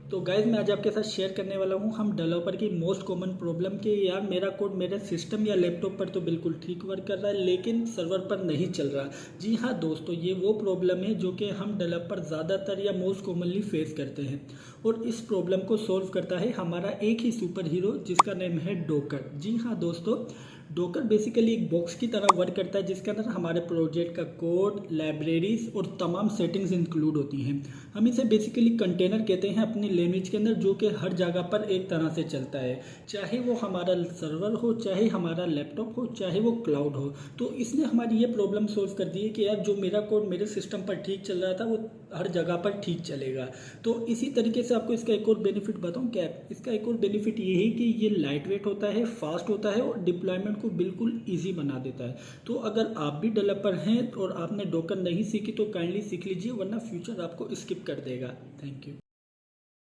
तो गाइज मैं आज आपके साथ शेयर करने वाला हूँ हम डेवलपर की मोस्ट कॉमन प्रॉब्लम कि यार मेरा कोड मेरे सिस्टम या लैपटॉप पर तो बिल्कुल ठीक वर्क कर रहा है लेकिन सर्वर पर नहीं चल रहा। जी हाँ दोस्तों, ये वो प्रॉब्लम है जो कि हम डेवलपर ज़्यादातर या मोस्ट कॉमनली फेस करते हैं और इस प्रॉब्लम को सॉल्व करता है हमारा एक ही सुपर हीरो जिसका नेम है डोकर। जी हाँ दोस्तों, डोकर बेसिकली एक बॉक्स की तरह वर्क करता है जिसके अंदर हमारे प्रोजेक्ट का कोड, लाइब्रेरीज और तमाम सेटिंग्स इंक्लूड होती हैं। हम इसे बेसिकली कंटेनर कहते हैं अपनी लैंग्वेज के अंदर, जो कि हर जगह पर एक तरह से चलता है, चाहे वो हमारा सर्वर हो, चाहे हमारा लैपटॉप हो, चाहे वो क्लाउड हो। तो इसने हमारी ये प्रॉब्लम सॉल्व कर दी है कि यार जो मेरा कोड मेरे सिस्टम पर ठीक चल रहा था वो हर जगह पर ठीक चलेगा। तो इसी तरीके से आपको इसका एक और बेनिफिट बताऊं क्या है। इसका एक और बेनिफिट ये है कि ये लाइट वेट होता है, फास्ट होता है और डिप्लॉयमेंट को बिल्कुल ईजी बना देता है। तो अगर आप भी डेवलपर हैं और आपने डोकर नहीं सीखी तो काइंडली सीख लीजिए, वरना फ्यूचर आपको स्किप कर देगा। Thank you.